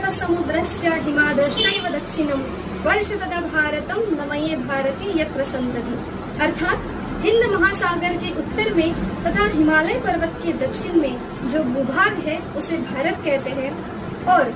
तत समुद्रस्य हिमाद्रश्चैव दक्षिणं वर्षतः भारतं नमये भारती यत्र सन्तति। अर्थात हिंद महासागर के उत्तर में तथा हिमालय पर्वत के दक्षिण में जो भूभाग है उसे भारत कहते हैं और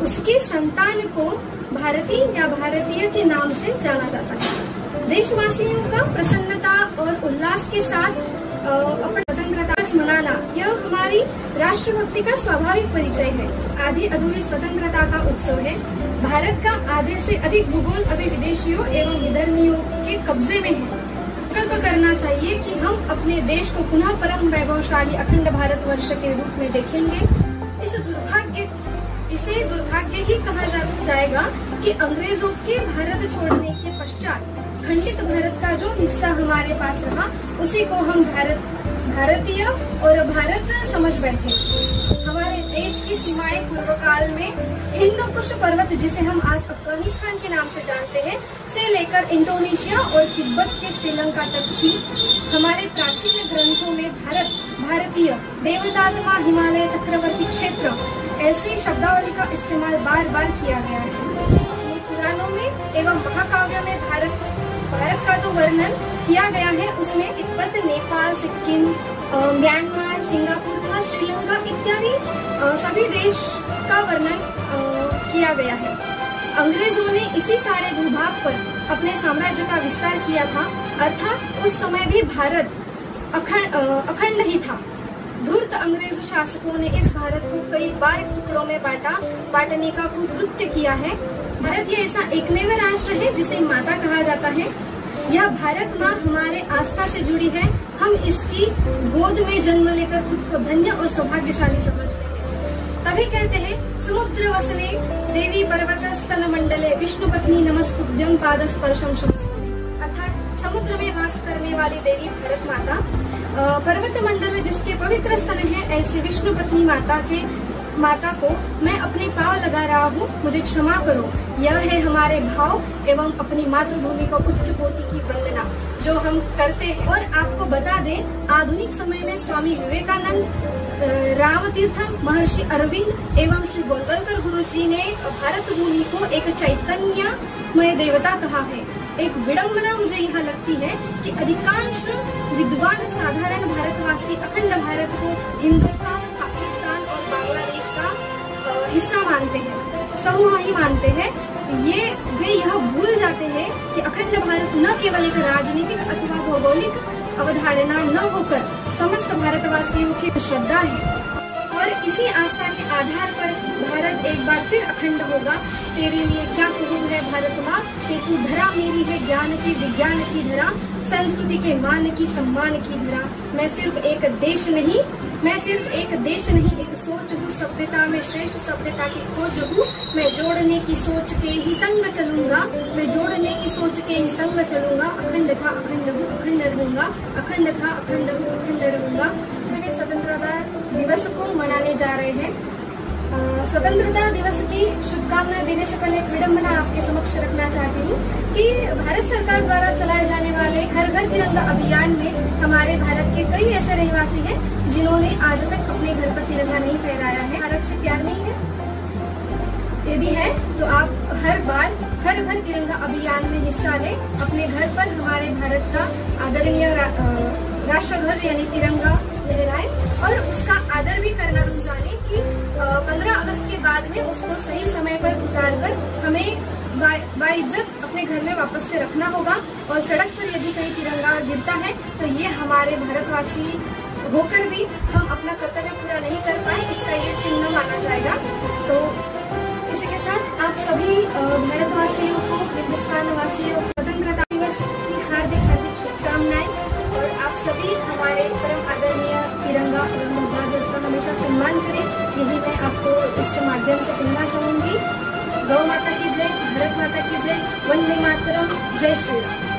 उसकी संतान को भारतीय या भारतीय के नाम से जाना जाता है। देशवासियों का प्रसन्नता और उल्लास के साथ अपनी स्वतंत्रता मनाना यह हमारी राष्ट्रभक्ति का स्वाभाविक परिचय है। आधी अधूरी स्वतंत्रता का उत्सव है। भारत का आधे से अधिक भूगोल अभी विदेशियों एवं विधर्मियों के कब्जे में है। संकल्प करना चाहिए कि हम अपने देश को पुनः परम वैभवशाली अखंड भारतवर्ष के रूप में देखेंगे। इसे दुर्भाग्य ही कहा जाएगा कि अंग्रेजों के भारत छोड़ने के पश्चात खंडित भारत का जो हिस्सा हमारे पास रहा उसी को हम भारतीय और भारत समझ बैठे। हमारे देश की सीमाएं पूर्व काल में हिंदू कुश पर्वत, जिसे हम आज अफगानिस्तान के नाम से जानते हैं, से लेकर इंडोनेशिया और तिब्बत के श्रीलंका तक थी। हमारे प्राचीन ग्रंथों में भारतीय, देवतात्मा, हिमालय, चक्रवर्ती क्षेत्र ऐसी शब्दावली का इस्तेमाल बार बार किया गया है। पुराणों में एवं महाकाव्य में भारत का जो वर्णन किया गया है उसमें तिब्बत, नेपाल, सिक्किम, म्यांमार, सिंगापुर तथा श्रीलंका इत्यादि सभी देश का वर्णन किया गया है। अंग्रेजों ने इसी सारे भूभाग पर अपने साम्राज्य का विस्तार किया था। अर्थात उस समय भी भारत अखंड ही था। धूर्त अंग्रेज शासकों ने इस भारत को कई बार टुकड़ों में बांटने का कुकृत्य किया है। भारत ये ऐसा एकमेव राष्ट्र है जिसे माता कहा जाता है। यह भारत माँ हमारे आस्था से जुड़ी है। हम इसकी गोद में जन्म लेकर खुद को धन्य और सौभाग्यशाली समझते हैं। तभी कहते हैं समुद्र वसने देवी पर्वत स्तन मंडले विष्णु पत्नी नमस्तुभ्यं पाद स्पर्शम शमस्व। अर्थात समुद्र में वास करने वाली देवी भारत माता, पर्वत मंडल जिसके पवित्र स्तन है, ऐसी विष्णु पत्नी माता को मैं अपने पांव लगा रहा हूँ, मुझे क्षमा करो। यह है हमारे भाव एवं अपनी मातृभूमि को उच्च कोटि की वंदना जो हम करते हैं। और आपको बता दें, आधुनिक समय में स्वामी विवेकानंद, रामतीर्थम, महर्षि अरविंद एवं श्री गोलवलकर गुरु जी ने भारत भूमि को एक चैतन्यमय देवता कहा है। एक विडंबना मुझे यहाँ लगती है कि अधिकांश विद्वान साधारण भारतवासी अखंड भारत को हिंदुस्तान, पाकिस्तान और बांग्लादेश का हिस्सा मानते हैं, समूह ही मानते हैं। वे यह भूल जाते हैं कि अखंड भारत न केवल एक राजनीतिक अथवा भौगोलिक अवधारणा न होकर समस्त भारतवासियों की श्रद्धा है और इसी आस्था के आधार पर भारत एक बार फिर अखंड होगा। तेरे लिए क्या कहूँ है भारत माँ, कि तू धरा मेरी है ज्ञान की विज्ञान की धरा, संस्कृति के मान की सम्मान की धरा। मैं सिर्फ एक देश नहीं, एक सोच हूँ, सभ्यता में श्रेष्ठ सभ्यता की खोज हूँ। मैं जोड़ने की सोच के ही संग चलूंगा, अखंड था अखंड हूँ, अखंड रहूंगा, अखंड था अखंड हूँ, अखंड रहूंगा। स्वतंत्रता दिवस को मनाने जा रहे हैं। स्वतंत्रता दिवस की शुभकामनाएं देने से पहले एक विडंबना आपके समक्ष रखना चाहती हूँ कि भारत सरकार द्वारा चलाए जाने वाले हर घर तिरंगा अभियान में हमारे भारत के कई ऐसे रहवासी हैं जिन्होंने आज तक अपने घर पर तिरंगा नहीं फहराया है। भारत से प्यार नहीं है? यदि है तो आप हर बार हर घर तिरंगा अभियान में हिस्सा लें। अपने घर पर हमारे भारत का आदरणीय राष्ट्रध्वज यानी तिरंगा लहराएं और उसका आदर भी करना हम जाने कि 15 अगस्त के बाद में उसको सही समय पर उतारकर हमें बाइज्जत अपने घर में वापस से रखना होगा। और सड़क पर यदि कहीं तिरंगा गिरता है तो ये हमारे भारतवासी होकर भी हम अपना कर्तव्य पूरा नहीं कर पाए, इसका ये चिन्ह माना जाएगा। तो इसी के साथ आप सभी भारतवासियों को, हिंदुस्तान वासियों को स्वतंत्रता दिवस की हार्दिक शुभकामनाएं। और आप सभी हमारे परम आदरणीय तिरंगा एवं ध्वज का हमेशा सम्मान करें, यही मैं आपको इस माध्यम से कहना चाहूंगी। गौ माता की जय, भारत माता की जय, वंदे मातरम, जय श्री राम।